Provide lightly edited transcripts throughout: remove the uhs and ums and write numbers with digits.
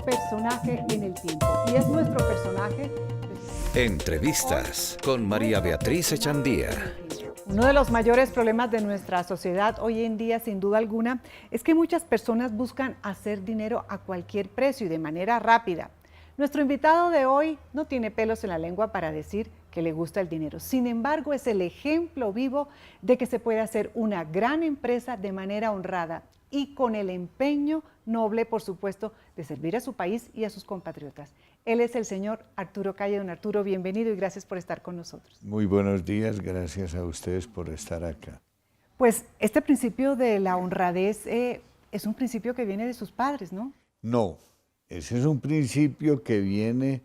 personaje en el tiempo. Y es nuestro personaje. Entrevistas con María Beatriz Echandía. Uno de los mayores problemas de nuestra sociedad hoy en día, sin duda alguna, es que muchas personas buscan hacer dinero a cualquier precio y de manera rápida. Nuestro invitado de hoy no tiene pelos en la lengua para decir que le gusta el dinero. Sin embargo, es el ejemplo vivo de que se puede hacer una gran empresa de manera honrada y con el empeño noble, por supuesto, de servir a su país y a sus compatriotas. Él es el señor Arturo Calle. Don Arturo, bienvenido y gracias por estar con nosotros. Muy buenos días, gracias a ustedes por estar acá. Pues este principio de la honradez es un principio que viene de sus padres, ¿no? No, ese es un principio que viene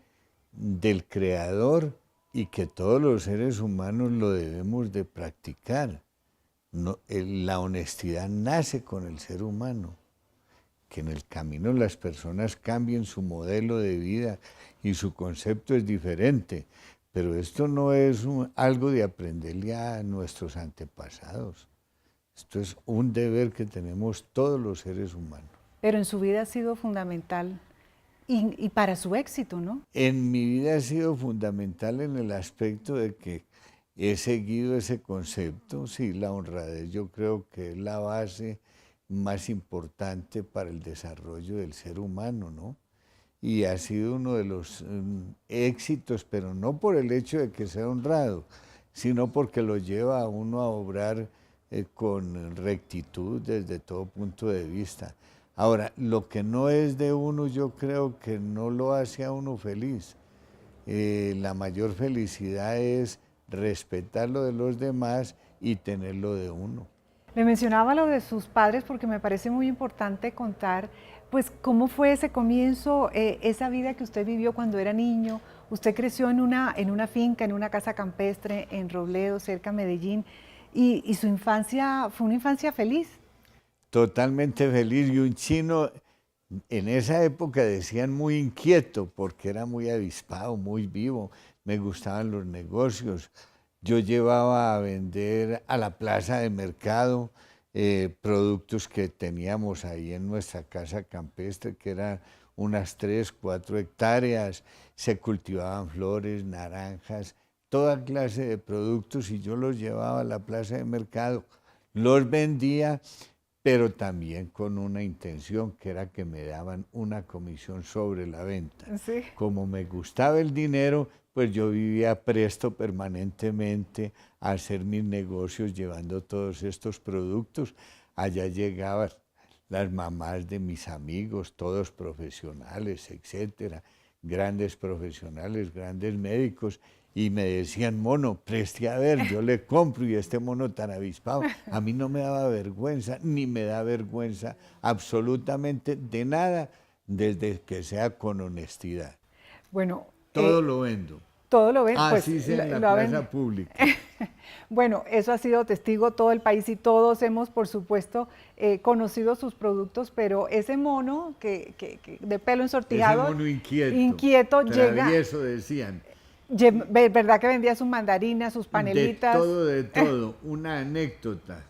del Creador y que todos los seres humanos lo debemos de practicar. No, la honestidad nace con el ser humano, que en el camino las personas cambien su modelo de vida y su concepto es diferente, pero esto no es algo de aprenderle a nuestros antepasados, esto es un deber que tenemos todos los seres humanos. Pero en su vida ha sido fundamental y para su éxito, ¿no? En mi vida ha sido fundamental en el aspecto de que he seguido ese concepto, sí, la honradez yo creo que es la base más importante para el desarrollo del ser humano, ¿no? Y ha sido uno de los éxitos, pero no por el hecho de que sea honrado, sino porque lo lleva a uno a obrar con rectitud desde todo punto de vista. Ahora, lo que no es de uno, yo creo que no lo hace a uno feliz. La mayor felicidad es respetar lo de los demás y tener lo de uno. Le mencionaba lo de sus padres porque me parece muy importante contar, pues, cómo fue ese comienzo, esa vida que usted vivió cuando era niño. Usted creció en una finca, en una casa campestre en Robledo, cerca de Medellín, y su infancia fue una infancia feliz. Totalmente feliz, y un chino en esa época decían muy inquieto porque era muy avispado, muy vivo, me gustaban los negocios. Yo llevaba a vender a la plaza de mercado productos que teníamos ahí en nuestra casa campestre, que eran unas 3, 4 hectáreas, se cultivaban flores, naranjas, toda clase de productos y yo los llevaba a la plaza de mercado, los vendía, pero también con una intención que era que me daban una comisión sobre la venta. Sí. Como me gustaba el dinero, pues yo vivía presto permanentemente a hacer mis negocios llevando todos estos productos. Allá llegaban las mamás de mis amigos, todos profesionales, etcétera, grandes profesionales, grandes médicos, y me decían, mono, preste a ver, yo le compro, y este mono tan avispado. A mí no me daba vergüenza, ni me da vergüenza absolutamente de nada, desde que sea con honestidad. Bueno, todo lo vendo. Todo lo ven, pues, sí, en la plaza pública. Bueno, eso ha sido testigo todo el país y todos hemos, por supuesto, conocido sus productos, pero ese mono que de pelo ensortijado, ese mono inquieto llega. Eso decían. ¿Verdad que vendía sus mandarinas, sus panelitas? De todo. Una anécdota.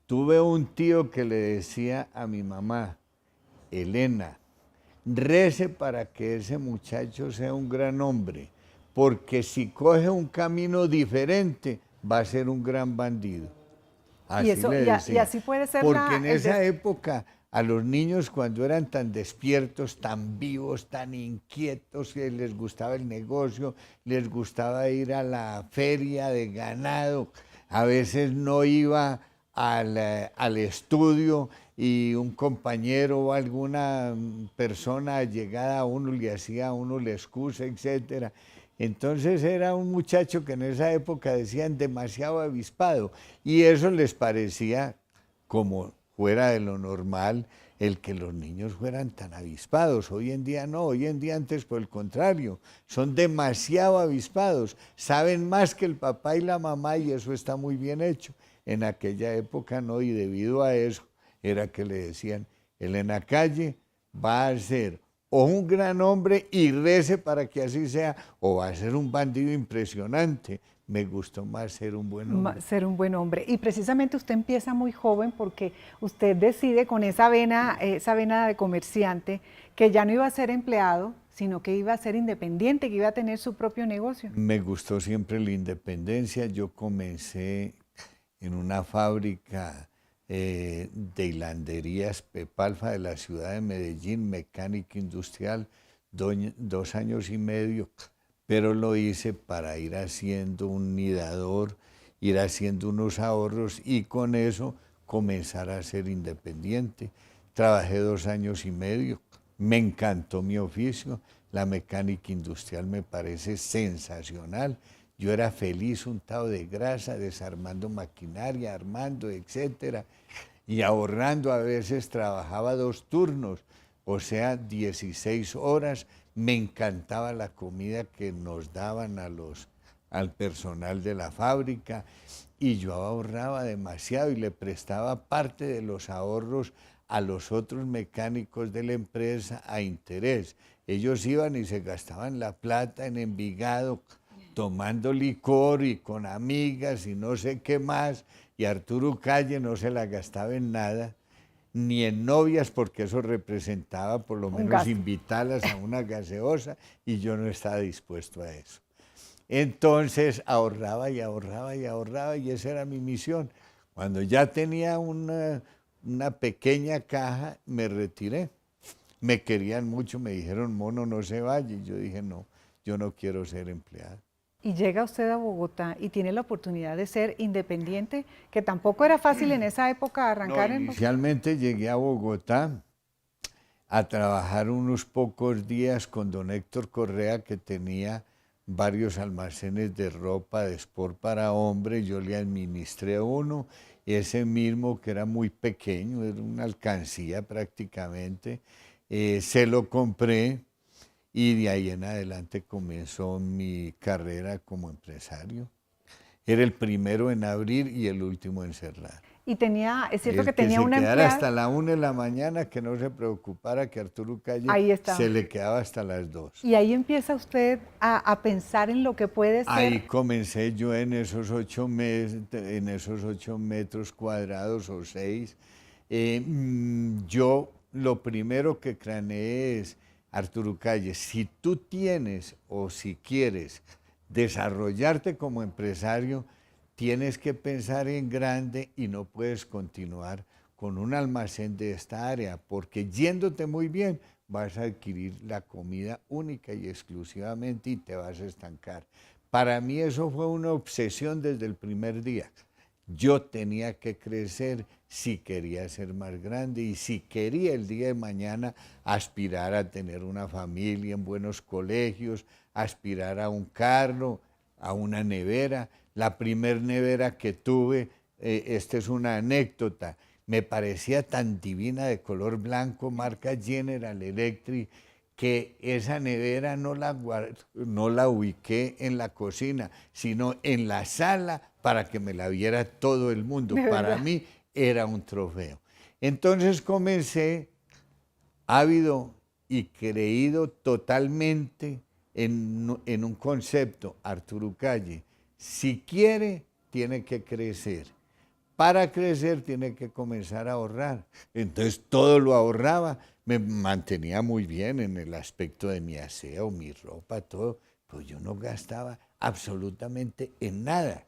Tuve un tío que le decía a mi mamá, Elena, rece para que ese muchacho sea un gran hombre, porque si coge un camino diferente, va a ser un gran bandido. Así le decía. Y así puede ser. Porque en esa época, a los niños cuando eran tan despiertos, tan vivos, tan inquietos, que les gustaba el negocio, les gustaba ir a la feria de ganado, a veces no iba al estudio y un compañero o alguna persona llegada a uno le hacía a uno la excusa, etcétera. Entonces era un muchacho que en esa época decían demasiado avispado y eso les parecía como fuera de lo normal el que los niños fueran tan avispados. Hoy en día no, hoy en día antes por el contrario, son demasiado avispados, saben más que el papá y la mamá y eso está muy bien hecho. En aquella época no, y debido a eso era que le decían, Elena Calle va a ser o un gran hombre y rece para que así sea, o va a ser un bandido impresionante. me gustó más ser un buen hombre. Ser un buen hombre. Y precisamente usted empieza muy joven porque usted decide con esa vena de comerciante que ya no iba a ser empleado, sino que iba a ser independiente, que iba a tener su propio negocio. Me gustó siempre la independencia. Yo comencé en una fábrica de hilanderías Pepalfa de la ciudad de Medellín, mecánica industrial, 2 años y medio, pero lo hice para ir haciendo un nidador, ir haciendo unos ahorros y con eso comenzar a ser independiente. Trabajé 2 años y medio, me encantó mi oficio, la mecánica industrial me parece sensacional. Yo era feliz untado de grasa, desarmando maquinaria, armando, etcétera, y ahorrando. A veces trabajaba 2 turnos, o sea, 16 horas. Me encantaba la comida que nos daban al personal de la fábrica y yo ahorraba demasiado y le prestaba parte de los ahorros a los otros mecánicos de la empresa a interés. Ellos iban y se gastaban la plata en Envigado tomando licor y con amigas y no sé qué más, y Arturo Calle no se la gastaba en nada, ni en novias, porque eso representaba por lo menos invitarlas a una gaseosa, y yo no estaba dispuesto a eso. Entonces ahorraba y ahorraba y ahorraba, y esa era mi misión. Cuando ya tenía una pequeña caja, me retiré. Me querían mucho, me dijeron, mono, no se vaya, y yo dije, no, yo no quiero ser empleado. Y llega usted a Bogotá y tiene la oportunidad de ser independiente, que tampoco era fácil en esa época arrancar en Bogotá. Inicialmente llegué a Bogotá a trabajar unos pocos días con don Héctor Correa, que tenía varios almacenes de ropa de sport para hombre. Yo le administré uno, ese mismo que era muy pequeño, era una alcancía prácticamente, se lo compré. Y de ahí en adelante comenzó mi carrera como empresario. Era el primero en abrir y el último en cerrar. Y tenía, es cierto que tenía una empleada. Hasta la 1 de la mañana, que no se preocupara, que Arturo Calle se le quedaba hasta las 2. Y ahí empieza usted a pensar en lo que puede ser. Ahí comencé yo en esos 8 metros cuadrados o 6. Yo lo primero que craneé es, Arturo Calle, si tú tienes o si quieres desarrollarte como empresario, tienes que pensar en grande y no puedes continuar con un almacén de esta área, porque yéndote muy bien vas a adquirir la comida única y exclusivamente y te vas a estancar. Para mí eso fue una obsesión desde el primer día. Yo tenía que crecer si quería ser más grande y si quería el día de mañana aspirar a tener una familia en buenos colegios, aspirar a un carro, a una nevera. La primer nevera que tuve, esta es una anécdota, me parecía tan divina, de color blanco, marca General Electric, que esa nevera no la ubiqué en la cocina, sino en la sala para que me la viera todo el mundo. Para mí era un trofeo. Entonces comencé ávido y creído totalmente en un concepto, Arturo Calle. Si quiere, tiene que crecer. Para crecer tiene que comenzar a ahorrar. Entonces todo lo ahorraba, me mantenía muy bien en el aspecto de mi aseo, mi ropa, todo, pues yo no gastaba absolutamente en nada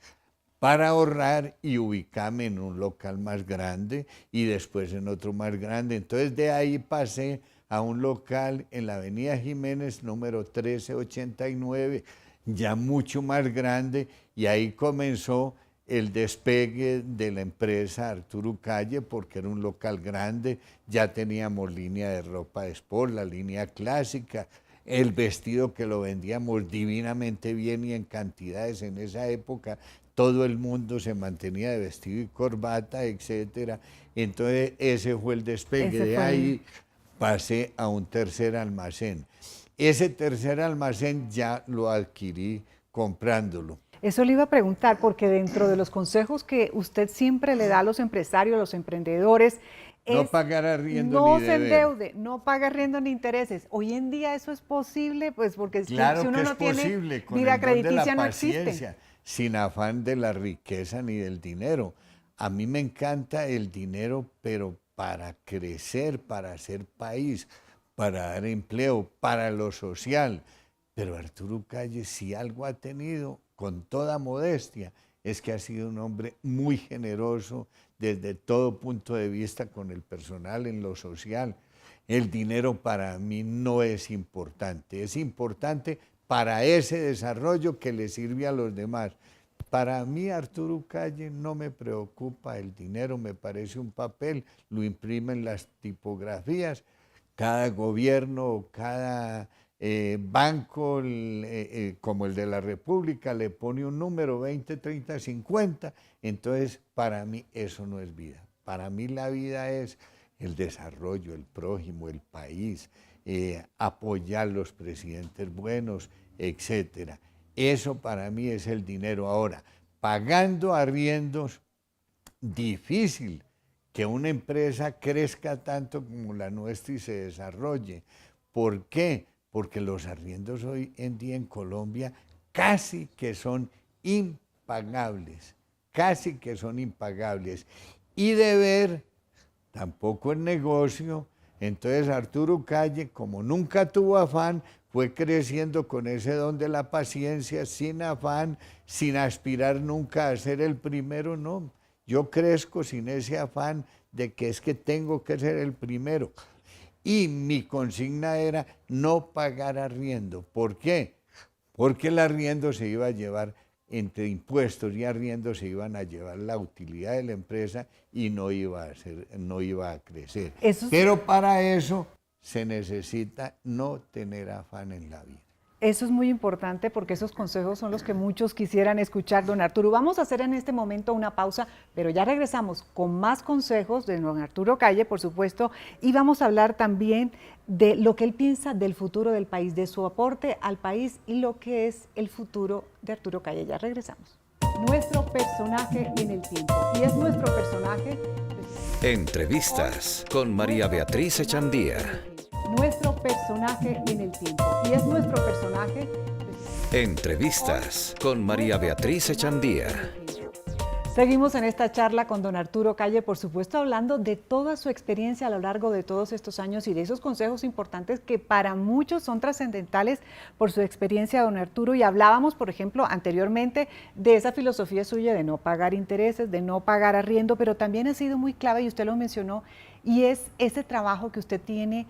para ahorrar y ubicarme en un local más grande y después en otro más grande. Entonces de ahí pasé a un local en la avenida Jiménez, número 1389, ya mucho más grande, y ahí comenzó el despegue de la empresa Arturo Calle, porque era un local grande, ya teníamos línea de ropa de sport, la línea clásica, el vestido que lo vendíamos divinamente bien y en cantidades en esa época, todo el mundo se mantenía de vestido y corbata, etcétera. Entonces ese fue el despegue. De ahí pasé a un tercer almacén. Ese tercer almacén ya lo adquirí comprándolo. Eso le iba a preguntar, porque dentro de los consejos que usted siempre le da a los empresarios, a los emprendedores, es no pagar arriendo no ni se deber. endeude, no paga arriendo ni intereses. Hoy en día eso es posible, pues porque claro si uno que no es tiene posible, con vida el don de la crediticia no paciencia. existe. sin afán de la riqueza ni del dinero. A mí me encanta el dinero, pero para crecer, para hacer país, para dar empleo, para lo social. Pero Arturo Calle, si algo ha tenido, con toda modestia, es que ha sido un hombre muy generoso desde todo punto de vista con el personal en lo social. El dinero para mí no es importante para ese desarrollo que le sirve a los demás. Para mí, Arturo Calle, no me preocupa el dinero, me parece un papel, lo imprimen las tipografías, cada gobierno, cada banco, como el de la República, le pone un número, 20, 30, 50, entonces para mí eso no es vida. Para mí la vida es el desarrollo, el prójimo, el país, apoyar los presidentes buenos, etcétera. Eso para mí es el dinero. Ahora, pagando arriendos, difícil que una empresa crezca tanto como la nuestra y se desarrolle. ¿Por qué? Porque los arriendos hoy en día en Colombia casi que son impagables, casi que son impagables. Y deber tampoco es negocio. Entonces Arturo Calle, como nunca tuvo afán, fue creciendo con ese don de la paciencia, sin afán, sin aspirar nunca a ser el primero, no. Yo crezco sin ese afán de que es que tengo que ser el primero. Y mi consigna era no pagar arriendo. ¿Por qué? Porque el arriendo se iba a llevar, entre impuestos y arriendo se iban a llevar la utilidad de la empresa y no iba a crecer. Pero para eso se necesita no tener afán en la vida. Eso es muy importante porque esos consejos son los que muchos quisieran escuchar, don Arturo. Vamos a hacer en este momento una pausa, pero ya regresamos con más consejos de don Arturo Calle, por supuesto, y vamos a hablar también de lo que él piensa del futuro del país, de su aporte al país y lo que es el futuro de Arturo Calle. Ya regresamos. Nuestro personaje en el tiempo, y es nuestro personaje. Entrevistas con María Beatriz Echandía. Nuestro personaje en el tiempo, y es nuestro personaje. Entrevistas con María Beatriz Echandía. Seguimos en esta charla con don Arturo Calle, por supuesto, hablando de toda su experiencia a lo largo de todos estos años y de esos consejos importantes que para muchos son trascendentales por su experiencia, don Arturo. Y hablábamos, por ejemplo, anteriormente de esa filosofía suya de no pagar intereses, de no pagar arriendo, pero también ha sido muy clave, y usted lo mencionó, y es ese trabajo que usted tiene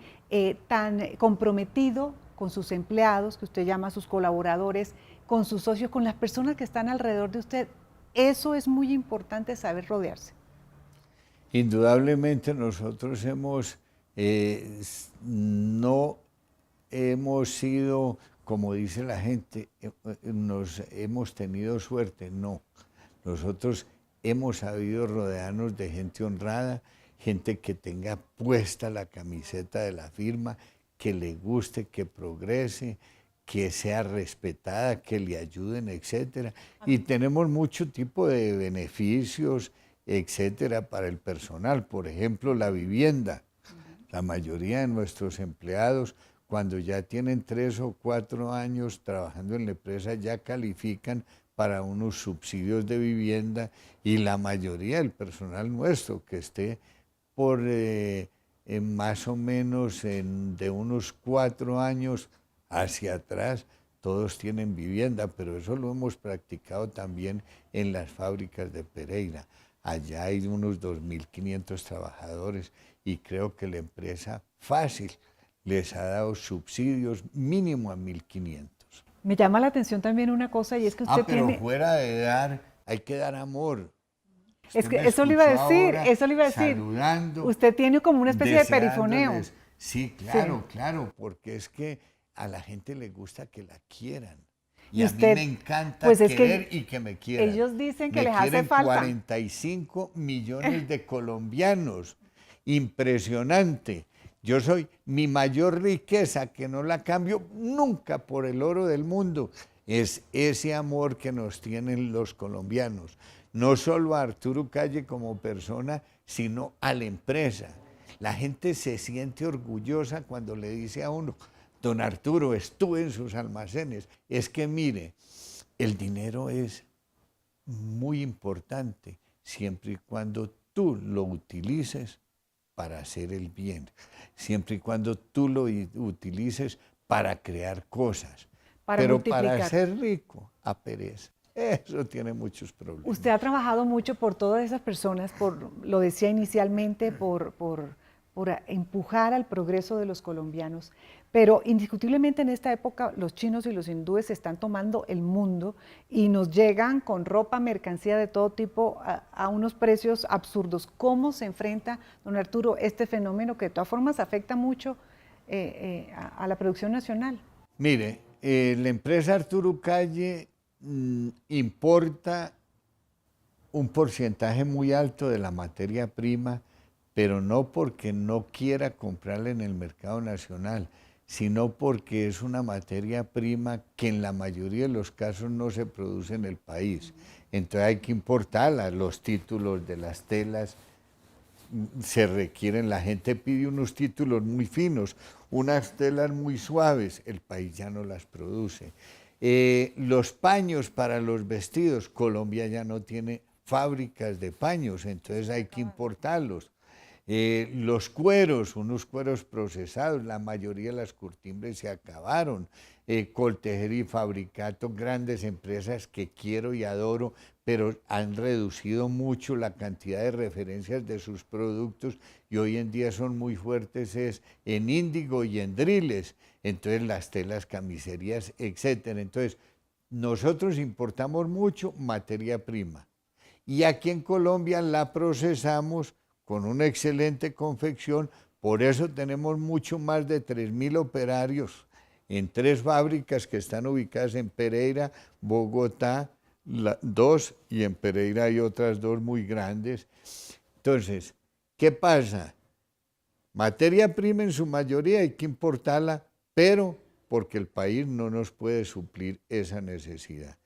tan comprometido con sus empleados, que usted llama a sus colaboradores, con sus socios, con las personas que están alrededor de usted. Eso es muy importante, saber rodearse. Indudablemente nosotros no hemos sido, como dice la gente, hemos tenido suerte, no. Nosotros hemos sabido rodearnos de gente honrada, gente que tenga puesta la camiseta de la firma, que le guste, que progrese, que sea respetada, que le ayuden, etcétera. Y tenemos mucho tipo de beneficios, etcétera, para el personal. Por ejemplo, la vivienda. La mayoría de nuestros empleados, cuando ya tienen 3 o 4 años trabajando en la empresa, ya califican para unos subsidios de vivienda, y la mayoría del personal nuestro que esté por más o menos de unos 4 años hacia atrás, todos tienen vivienda, pero eso lo hemos practicado también en las fábricas de Pereira. Allá hay unos 2.500 trabajadores y creo que la empresa fácil les ha dado subsidios mínimo a 1.500. Me llama la atención también una cosa, y es que usted pero tiene... fuera de dar, hay que dar amor. Es que eso le iba a decir, Saludando. Usted tiene como una especie de perifoneo. Sí, claro, claro, porque es que a la gente le gusta que la quieran. Y usted, a mí me encanta pues querer y que me quieran. Ellos dicen que les quieren hace falta. 45 millones de colombianos. Impresionante. Yo soy mi mayor riqueza, que no la cambio nunca por el oro del mundo. Es ese amor que nos tienen los colombianos. No solo a Arturo Calle como persona, sino a la empresa. La gente se siente orgullosa cuando le dice a uno: don Arturo, estuve en sus almacenes. Es que mire, el dinero es muy importante, siempre y cuando tú lo utilices para hacer el bien, siempre y cuando tú lo utilices para crear cosas, para pero para multiplicar. ser rico, a pereza. Eso tiene muchos problemas. Usted ha trabajado mucho por todas esas personas, lo decía inicialmente, por empujar al progreso de los colombianos, pero indiscutiblemente en esta época los chinos y los hindúes están tomando el mundo y nos llegan con ropa, mercancía de todo tipo a unos precios absurdos. ¿Cómo se enfrenta, don Arturo, este fenómeno que de todas formas afecta mucho a la producción nacional? Mire, la empresa Arturo Calle importa un porcentaje muy alto de la materia prima, pero no porque no quiera comprarla en el mercado nacional, sino porque es una materia prima que en la mayoría de los casos no se produce en el país. Entonces hay que importarla, los títulos de las telas se requieren, la gente pide unos títulos muy finos, unas telas muy suaves, el país ya no las produce. Los paños para los vestidos, Colombia ya no tiene fábricas de paños, entonces hay que importarlos. Los cueros, unos cueros procesados, la mayoría de las curtimbres se acabaron. Coltejer y Fabricato, grandes empresas que quiero y adoro, pero han reducido mucho la cantidad de referencias de sus productos y hoy en día son muy fuertes en índigo y en driles, entonces las telas, camiserías, etcétera. Entonces, nosotros importamos mucho materia prima y aquí en Colombia la procesamos con una excelente confección, por eso tenemos mucho más de 3.000 operarios en 3 fábricas que están ubicadas en Pereira, Bogotá, 2 y en Pereira hay otras 2 muy grandes. Entonces, ¿qué pasa? Materia prima en su mayoría hay que importarla, pero porque el país no nos puede suplir esa necesidad.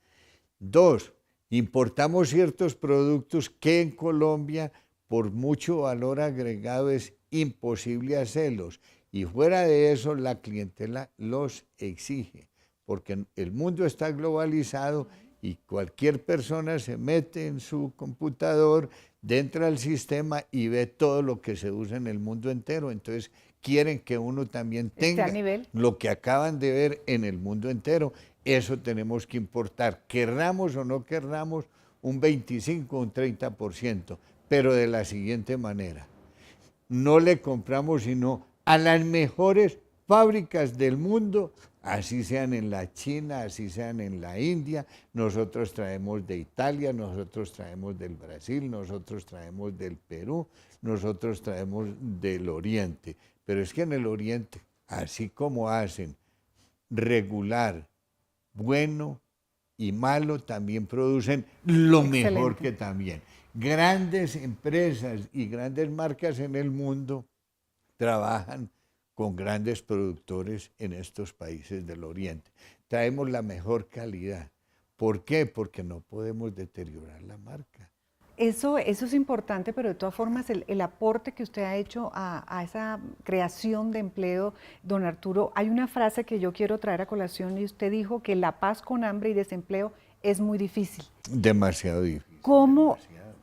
2, importamos ciertos productos que en Colombia, por mucho valor agregado, es imposible hacerlos. Y fuera de eso, la clientela los exige, porque el mundo está globalizado y cualquier persona se mete en su computador, entra al sistema y ve todo lo que se usa en el mundo entero. Entonces, quieren que uno también ¿Esté a tenga nivel? lo que acaban de ver en el mundo entero. Eso tenemos que importar, querramos o no querramos, un 25 o un 30%, pero de la siguiente manera. No le compramos sino a las mejores fábricas del mundo, así sean en la China, así sean en la India. Nosotros traemos de Italia, nosotros traemos del Brasil, nosotros traemos del Perú, nosotros traemos del Oriente. Pero es que en el Oriente, así como hacen regular, bueno y malo, también producen lo mejor Excelente. que también. Grandes empresas y grandes marcas en el mundo trabajan con grandes productores en estos países del Oriente. Traemos la mejor calidad. ¿Por qué? Porque no podemos deteriorar la marca. Eso es importante, pero de todas formas el aporte que usted ha hecho a esa creación de empleo, don Arturo, hay una frase que yo quiero traer a colación y usted dijo que la paz con hambre y desempleo es muy difícil. Demasiado difícil. ¿Cómo, Demasiado.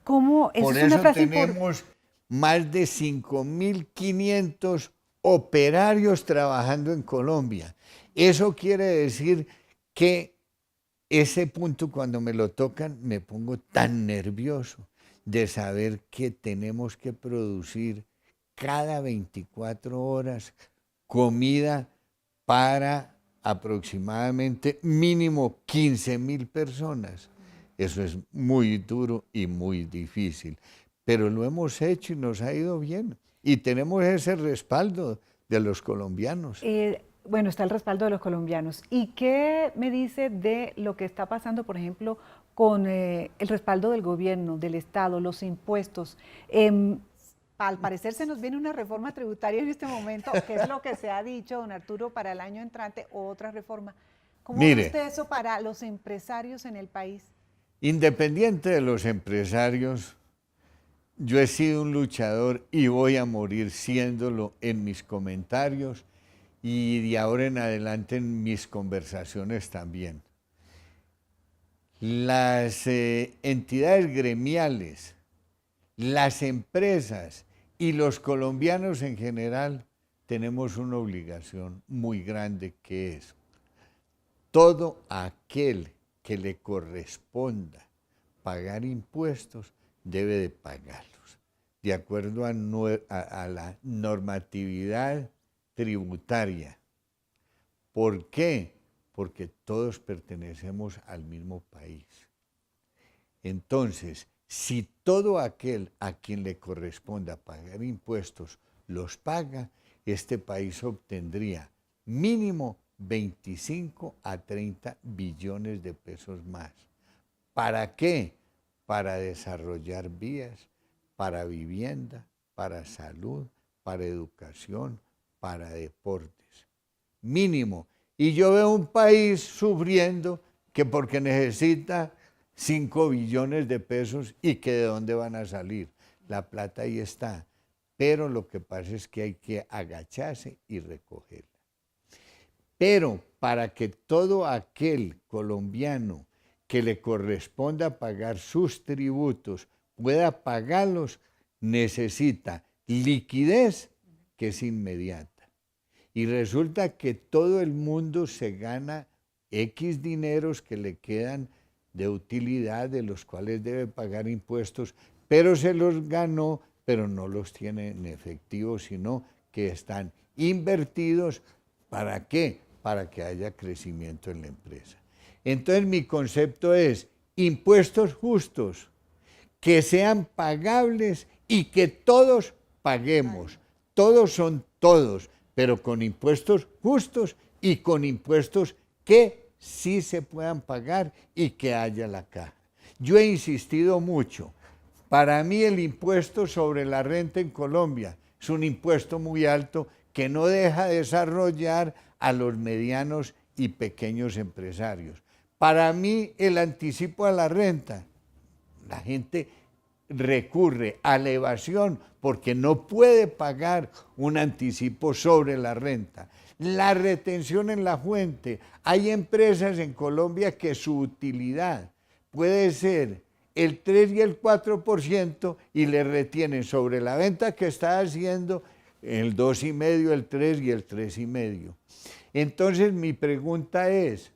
eso Por es una eso frase importante? tenemos más de 5.500 operarios trabajando en Colombia. Eso quiere decir que ese punto cuando me lo tocan me pongo tan nervioso de saber que tenemos que producir cada 24 horas comida para aproximadamente mínimo 15.000 personas. Eso es muy duro y muy difícil, pero lo hemos hecho y nos ha ido bien. Y tenemos ese respaldo de los colombianos. Bueno, está el respaldo de los colombianos. ¿Y qué me dice de lo que está pasando, por ejemplo, con el respaldo del gobierno, del Estado, los impuestos? Al parecer se nos viene una reforma tributaria en este momento, que es lo que se ha dicho, don Arturo, para el año entrante, o otra reforma. ¿Cómo ve Mire, usted eso para los empresarios en el país? independiente de los empresarios, yo he sido un luchador y voy a morir siéndolo en mis comentarios y de ahora en adelante en mis conversaciones también. las entidades gremiales, las empresas y los colombianos en general tenemos una obligación muy grande, que es todo aquel que le corresponda pagar impuestos debe de pagarlos, de acuerdo a la normatividad tributaria. ¿Por qué? Porque todos pertenecemos al mismo país. Entonces, si todo aquel a quien le corresponda pagar impuestos los paga, este país obtendría mínimo 25 a 30 billones de pesos más. ¿Para qué? Para desarrollar vías, para vivienda, para salud, para educación, para deportes. Mínimo. Y yo veo un país sufriendo que porque necesita 5 billones de pesos y que de dónde van a salir. La plata ahí está. Pero lo que pasa es que hay que agacharse y recogerla. Pero para que todo aquel colombiano que le corresponda pagar sus tributos pueda pagarlos, necesita liquidez que es inmediata. Y resulta que todo el mundo se gana X dineros que le quedan de utilidad, de los cuales debe pagar impuestos, pero se los ganó, pero no los tiene en efectivo, sino que están invertidos. ¿Para qué? Para que haya crecimiento en la empresa. Entonces mi concepto es impuestos justos, que sean pagables y que todos paguemos. Todos son todos, pero con impuestos justos y con impuestos que sí se puedan pagar y que haya la caja. Yo he insistido mucho. Para mí el impuesto sobre la renta en Colombia es un impuesto muy alto que no deja desarrollar a los medianos y pequeños empresarios. Para mí el anticipo a la renta, la gente recurre a la evasión porque no puede pagar un anticipo sobre la renta. La retención en la fuente. Hay empresas en Colombia que su utilidad puede ser el 3 y el 4% y le retienen sobre la venta que está haciendo el 2,5%, el 3% y el 3,5%. Entonces mi pregunta es,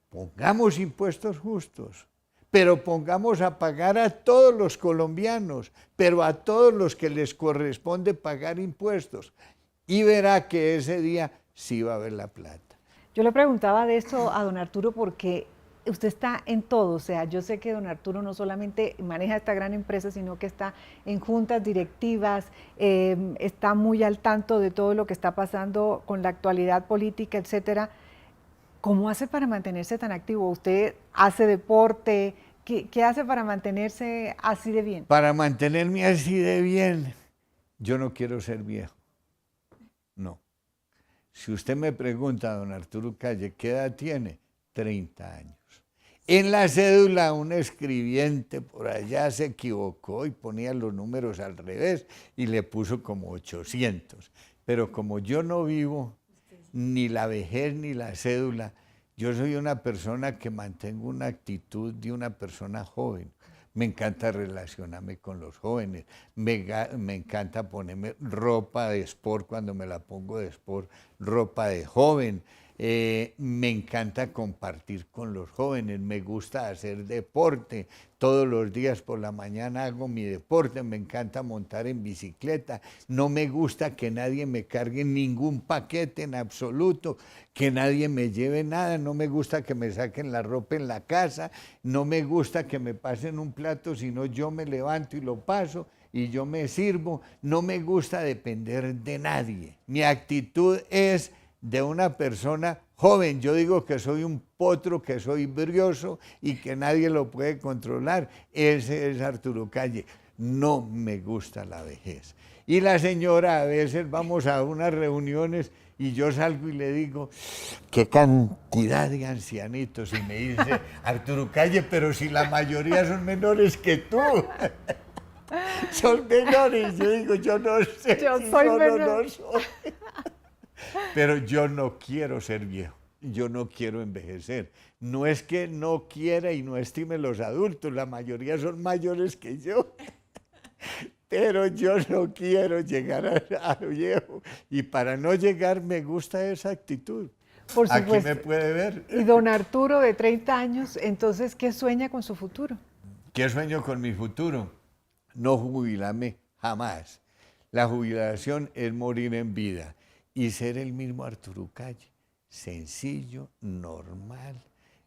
pongamos impuestos justos, pero pongamos a pagar a todos los colombianos, pero a todos los que les corresponde pagar impuestos, y verá que ese día sí va a haber la plata. Yo le preguntaba de esto a don Arturo porque usted está en todo, o sea, yo sé que don Arturo no solamente maneja esta gran empresa, sino que está en juntas directivas, está muy al tanto de todo lo que está pasando con la actualidad política, etcétera. ¿Cómo hace para mantenerse tan activo? ¿Usted hace deporte? ¿Qué hace para mantenerse así de bien? Para mantenerme así de bien, yo no quiero ser viejo, no. Si usted me pregunta, don Arturo Calle, ¿qué edad tiene? 30 años. En la cédula un escribiente por allá se equivocó y ponía los números al revés y le puso como 800. Pero como yo no vivo ni la vejez ni la cédula, yo soy una persona que mantengo una actitud de una persona joven. Me encanta relacionarme con los jóvenes, me encanta ponerme ropa de sport cuando me la pongo de sport, ropa de joven. Me encanta compartir con los jóvenes, me gusta hacer deporte, todos los días por la mañana hago mi deporte, me encanta montar en bicicleta, no me gusta que nadie me cargue ningún paquete en absoluto, que nadie me lleve nada, no me gusta que me saquen la ropa en la casa, no me gusta que me pasen un plato, sino yo me levanto y lo paso y yo me sirvo, no me gusta depender de nadie. Mi actitud es de una persona joven. Yo digo que soy un potro, que soy brioso y que nadie lo puede controlar. Ese es Arturo Calle. No me gusta la vejez. Y la señora, a veces vamos a unas reuniones y yo salgo y le digo, qué cantidad de ancianitos. Y me dice, Arturo Calle, pero si la mayoría son menores que tú. Son menores. Yo digo, yo no sé. Yo si soy solo menor. no soy. Pero yo no quiero ser viejo. yo no quiero envejecer. No es que no quiera y no estime los adultos, la mayoría son mayores que yo. Pero yo no quiero llegar a viejo. Y para no llegar me gusta esa actitud. Por supuesto. Aquí me puede ver. Y don Arturo, de 30 años, entonces, ¿qué sueña con su futuro? ¿Qué sueño con mi futuro? No jubilarme jamás. La jubilación es morir en vida y ser el mismo Arturo Calle, sencillo, normal,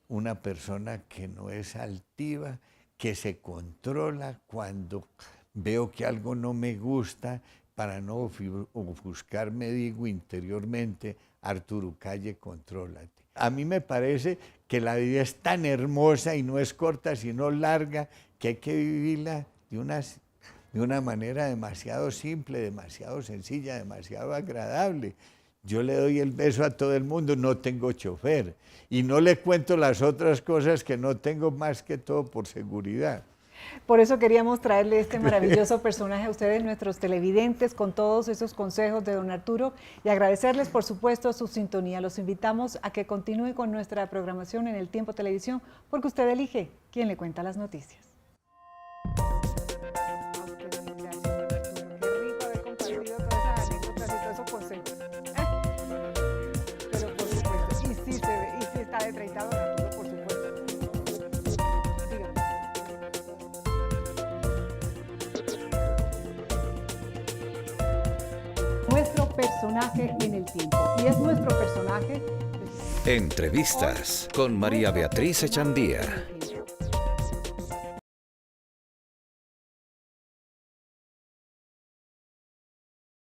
una persona que no es altiva, que se controla cuando veo que algo no me gusta, para no ofuscarme digo interiormente, Arturo Calle, contrólate. A mí me parece que la vida es tan hermosa y no es corta, sino larga, que hay que vivirla de una manera demasiado simple, demasiado sencilla, demasiado agradable. Yo le doy el beso a todo el mundo, no tengo chofer y no le cuento las otras cosas que no tengo, más que todo por seguridad. Por eso queríamos traerle este maravilloso personaje a ustedes, nuestros televidentes, con todos esos consejos de don Arturo y agradecerles, por supuesto, su sintonía. Los invitamos a que continúe con nuestra programación en El Tiempo Televisión, porque usted elige quién le cuenta las noticias. Nuestro personaje en el tiempo. Y es nuestro personaje. Entrevistas con María Beatriz Echandía.